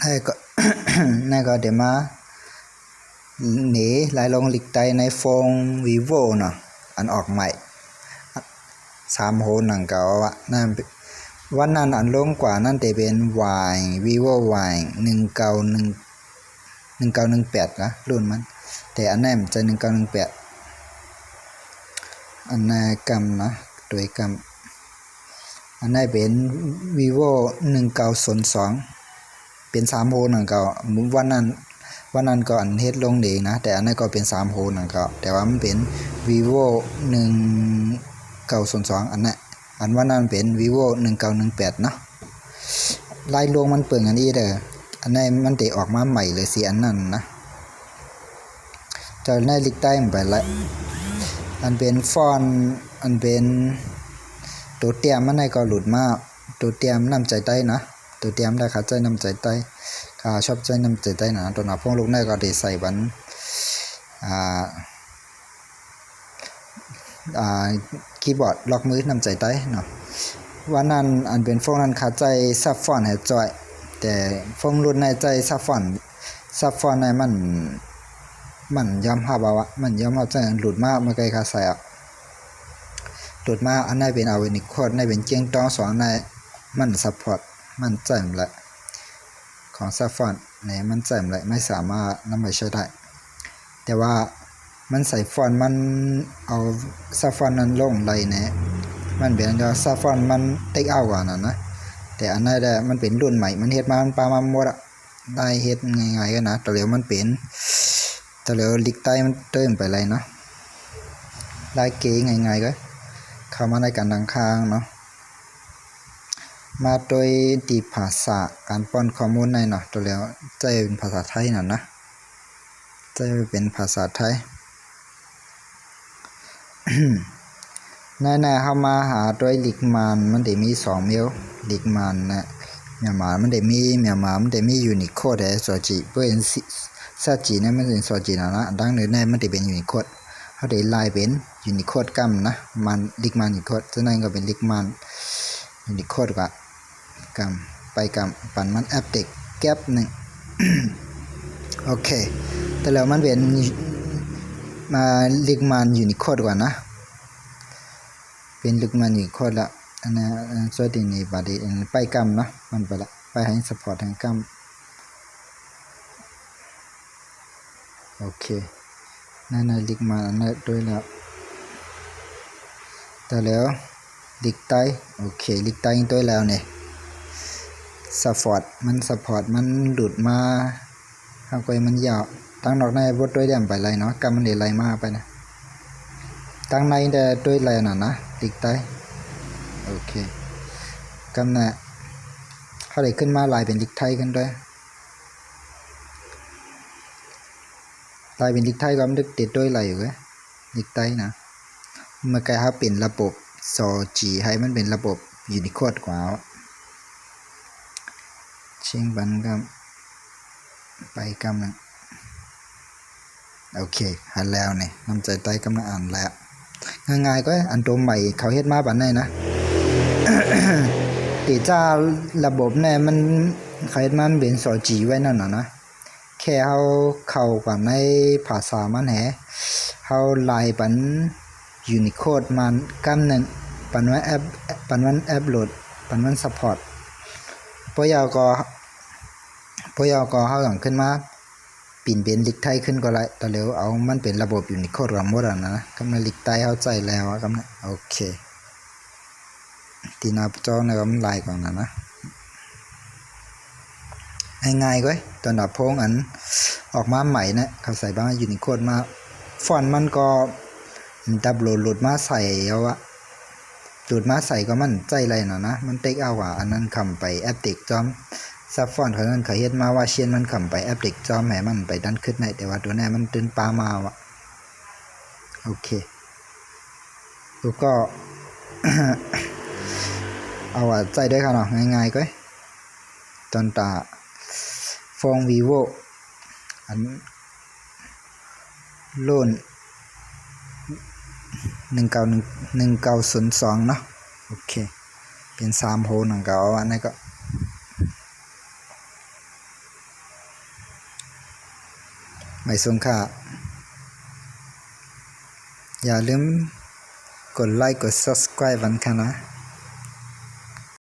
ให้ก็ นั่นก็เดี๋ยวมาหนีลายลงหลีกไตในโฟง vivo เนาะอันออกใหม่3 โหนังเก่าอ่ะนั่นวันนั้นอันลงกว่านั่นแต่เป็น Y vivo Y 1918นะรุ่นมันแต่อันนั้นจะ1918อันนั้นกำนะโดยกำอันนั้นเป็น vivo 1902เป็น3 โหนังเก่าวันนั้นก็อันเฮ็ดลงเองนะแต่อันนั้นก็เป็น3 โหนังเก่าแต่ว่ามันเป็น vivo 1902อันนั้นอันวันนั้นเป็น vivo 1918เนาะลายลวงมันเปิงอันนี้เด้ออันนั้นมันได้ออกมาใหม่เลยสิอันนั้นนะจะในลิกใต้มันไปละอันเป็นฟอนต์อันเป็นตัวเตรียมมันได้ก็หลุดมาตัวเตรียมนำใจใต้นะตัวเตรียมได้ค่ะใจนำใจใต้ชอบใจนำใจใต้นะตัวหน้าพงลูกได้ก็ได้ใส่บันคีย์บอร์ดล็อกมือนำใจใต้เนาะวันนั้นอันเป็นฟงนั้นขาใจซับฟอนต์ให้จ่อยแต่ฟงรุ่นในใจซับฟอนต์ในมันยอมรับว่ามันยอมรับใจหลุดมาเมื่อไกลคาใส่อ่ะหลุดมาอันนั้นเป็นเอาไว้ในโคดในเป็นเจียงตองสอนในมันซัพพอร์ตมันแจ่มเลยของซับฟอนต์เนี่ยมันแจ่มเลยไม่สามารถนำไปใช้ได้แต่ว่ามันใส่ฟอนต์มันเอาซับฟอนต์นั้นลงเลยเนี่ยมันเป็นว่าซับฟอนต์มันเทคเอากว่านั้นนะแต่อันนั้นได้มันเป็นรุ่นใหม่มันเฮ็ดมามันปามาหมดอ่ะได้เฮ็ดง่ายๆก็นะแต่เหลียวมันเป็นแต่เหลียวลิกใต้มันเติมไปเลยเนาะได้เก๋ง่ายๆก็เข้ามาในการดังค้างเนาะมาโดยตีภาษาการป้อนข้อมูลในเนาะตัวแล้วจะเป็นภาษาไทยนั่นนะจะเป็นภาษาไทย แน่ๆเข้ามาหาโดยลิกมันได้มี2เมลลิกมันนะเมียนมามันได้มีเมียนมามันได้มียูนิโคดสอจีเพื่อนซาจีเนี่ยมันเป็นสอจีนะดังนั้นแน่มันได้เป็นยูนิโคดเขาได้ไล่เป็นยูนิโคดกัมนะมันลิกมันยูนิโคดฉะนั้นก็เป็นลิกมันยูนิโคดก็กัมไปกัมปั่นมันแอปเด็กแก๊ปนึง โอเคแต่แล้วมันเป็นมาลิกมันยูนิโคดกว่านะเป็นลึกมันอีกคนละอันนั้นสวัสดีนี่บาดีไปกำเนาะมันไปละไปให้สปอร์ตทางกำโอเคนั่นลึกมันอันนั้นด้วยแล้วแต่แล้วลึกใต้โอเคลึกใต้ด้วยแล้วเนี่ยสปอร์ตมันหลุดมาข้างไปมันยาวตั้งนอกในบทด้วยเดี่ยมไปเลยเนาะกำมันเดี๋ยวไล่มาไปนะตั้งในแต่ด้วยอะไรน่ะนะลิกใต้โอเคกำน่ะเขาได้ขึ้นมาลายเป็นลิกไทยกันด้วยลายเป็นลิกไทยก็มันติดด้วยอะไรอยู่เลยลิกใต้นะเมื่อกี้เขาเป็นระบบ2Gให้มันเป็นระบบยูนิโคดกว่าเชียงบันก็ไปกำลังโอเคหันแล้วเนี่ยนำใจใต้กำลังอ่านแล้วง่ายๆก็อันตัวใหม่เขาเฮ็ดมาบัดนี้นะ ติจ้าระบบเนี่ยมันเขาเฮ็ดมาเป็น 2G ไว้นั่นน่ะนะแค่เฮาเข้ากันในภาษามันแหเฮาไล่ปันยูนิโคดมันกำนึงปันว่าแอปโหลดปันว่าซัพพอร์ตพอยาวก็เฮาต้องขึ้นมาปิ่นเป็นลิกไทยขึ้นก็ได้แต่เร็วเอามันเป็นระบบยูนิโคดกับหมดนะกำลังลิกไทยเข้าใจแล้วกำลังโอเคที่หน้าจอในก็มันไล่ก่อนนะง่ายๆก็ตอนดับพงอันออกมาใหม่นะเขาใส่บ้างยูนิโคดมาฟอนต์มันก็ดับโหลดมาใส่เอาอะหลุดมาใส่ก็มันใจไรนะมันเต็กเอาว่าอันนั้นคำไปแอปติกจอมซับฟอนต์เขานั้นเขาเฮ็ดมาว่าเชียนมันคำไปแอปติกจอมแหมมันไปดันขึ้นได้แต่ว่าตัวนี้มันตื่นปลามาวะโอเคแล้วก็ เอาว่าใจด้วยค่ะเนาะง่ายๆก็ตอนตาฟอง vivo อันรุ่น1902เนาะโอเคเป็น3 โหนังเก่าอันนี้ก็ ไม่ส่งค่าอย่าลืมกดไลค์กด subscribe กันค่ะนะ